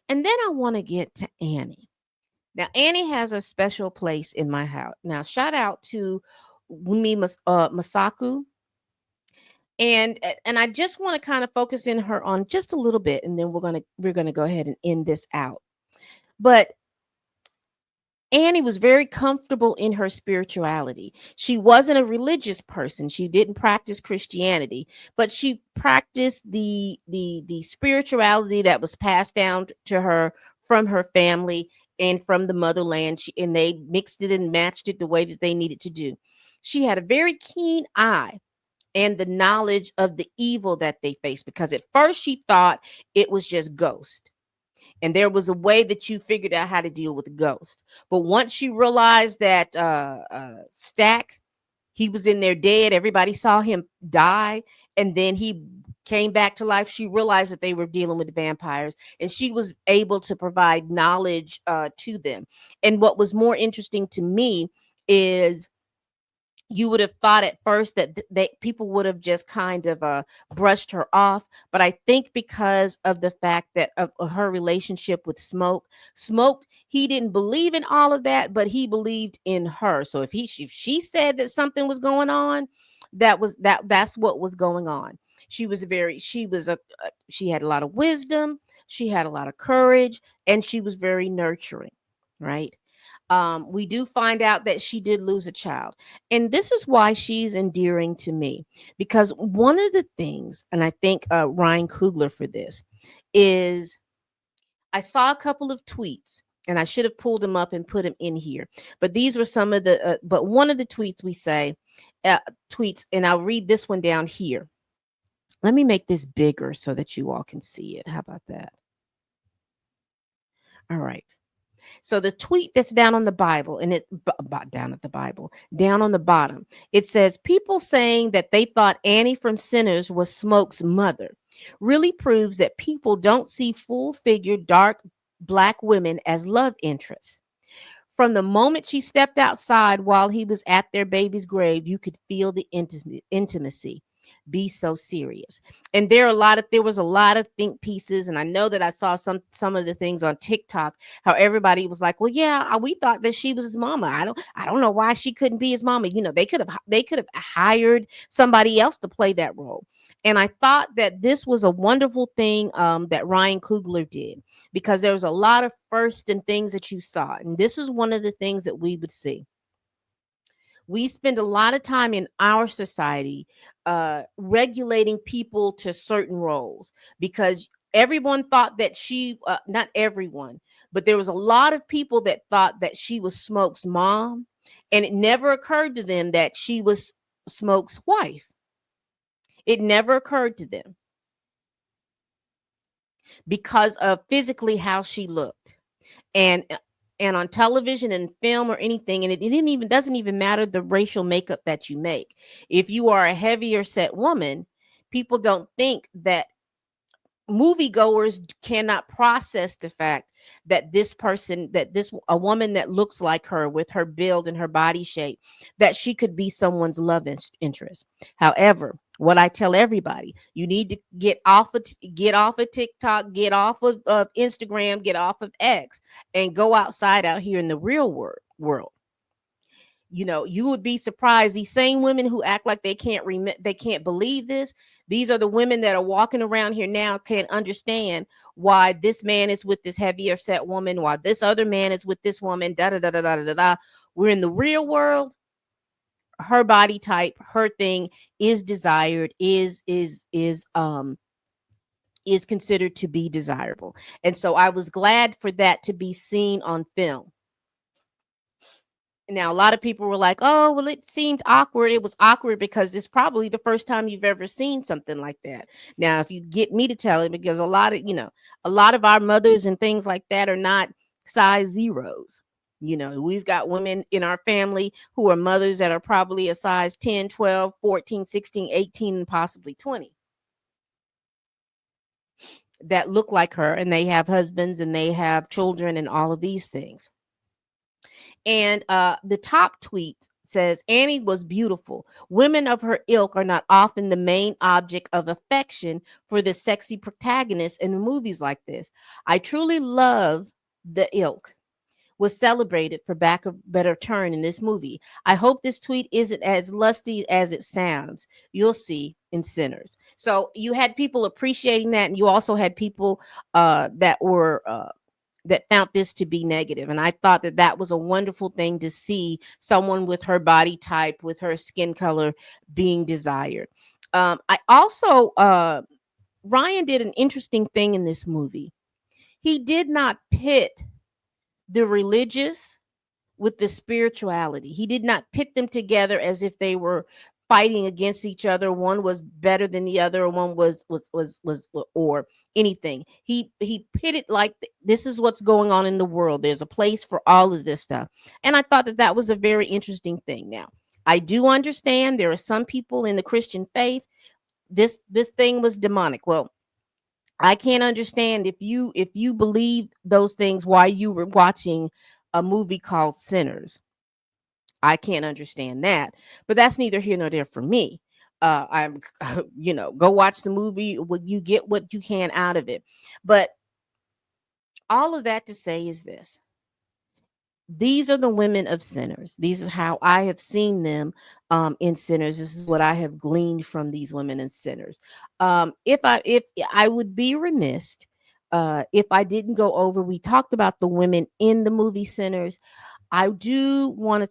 And then I want to get to Annie. Now, Annie has a special place in my heart. Now, shout out to Masaku. And I just want to kind of focus in her on just a little bit, and then we're gonna go ahead and end this out. But Annie was very comfortable in her spirituality. She wasn't a religious person. She didn't practice Christianity, but she practiced the spirituality that was passed down to her from her family and from the motherland. And they mixed it and matched it the way that they needed to do. She had a very keen eye and the knowledge of the evil that they faced, because at first she thought it was just ghosts, and there was a way that you figured out how to deal with the ghost. But once you realized that Stack, he was in there dead, everybody saw him die, and then he came back to life, she realized that they were dealing with vampires, and she was able to provide knowledge to them. And what was more interesting to me is, you would have thought at first that people would have just kind of brushed her off, but I think because of the fact that of her relationship with Smoke, he didn't believe in all of that, but he believed in her. So if she said that something was going on, that's what was going on. She had a lot of wisdom, she had a lot of courage, and she was very nurturing, right? We do find out that she did lose a child. And this is why she's endearing to me. Because one of the things, and I thank Ryan Coogler for this, is I saw a couple of tweets. And I should have pulled them up and put them in here. But these were some of but one of the tweets tweets, and I'll read this one down here. Let me make this bigger so that you all can see it. How about that? All right. So the tweet that's down on the Bible, and down at the Bible, down on the bottom, it says, "People saying that they thought Annie from Sinners was Smoke's mother really proves that people don't see full-figured dark black women as love interests. From the moment she stepped outside while he was at their baby's grave, you could feel the intimacy. Be so serious." And there was a lot of think pieces, and I know that I saw some of the things on TikTok, how everybody was like, "Well, yeah, we thought that she was his mama. I don't know why she couldn't be his mama. They could have hired somebody else to play that role." And I thought that this was a wonderful thing that Ryan Coogler did, because there was a lot of first and things that you saw. And this is one of the things that we would see. We spend a lot of time in our society regulating people to certain roles, because everyone thought that not everyone, but there was a lot of people that thought that she was Smoke's mom. And it never occurred to them that she was Smoke's wife. It never occurred to them because of physically how she looked. And and on television and film or anything, and it didn't even doesn't even matter the racial makeup that you make. If you are a heavier set woman, people don't think that, moviegoers cannot process the fact that a woman that looks like her, with her build and her body shape, that she could be someone's interest. However, what I tell everybody, you need to get off of TikTok, get off of Instagram, get off of X, and go outside out here in the real world. You would be surprised. These same women who act like they can't believe this, these are the women that are walking around here now, can't understand why this man is with this heavier set woman, why this other man is with this woman, da da da da da da da. We're in the real world. Her body type, her thing is desired, is considered to be desirable. And so I was glad for that to be seen on film. Now, a lot of people were like, "Oh, well, it seemed awkward." It was awkward because it's probably the first time you've ever seen something like that. Now, if you get me to tell it, because a lot of our mothers and things like that are not size zeros. We've got women in our family who are mothers that are probably a size 10, 12, 14, 16, 18, and possibly 20, that look like her, and they have husbands and they have children and all of these things. And the top tweet says Annie was beautiful. Women of her ilk are not often the main object of affection for the sexy protagonist in movies like this. I truly love the ilk was celebrated for back of better turn in this movie. I hope this tweet isn't as lusty as it sounds. You'll see in Sinners. So you had people appreciating that, and you also had people that found this to be negative. And I thought that that was a wonderful thing to see someone with her body type, with her skin color being desired. I also Ryan did an interesting thing in this movie. He did not pit the religious with the spirituality. He did not pit them together as if they were fighting against each other. One was better than the other, or one was or anything. He pitted like this is what's going on in the world. There's a place for all of this stuff, and I thought that that was a very interesting thing. Now, I do understand there are some people in the Christian faith. This thing was demonic. Well, I can't understand if you believe those things while you were watching a movie called Sinners. I can't understand that, but that's neither here nor there for me. I'm, go watch the movie. You get what you can out of it. But all of that to say is this: these are the women of Sinners. These is how I have seen them in Sinners. This is what I have gleaned from these women in Sinners. If I would be remiss if I didn't go over. We talked about the women in the movie Sinners. I do want to talk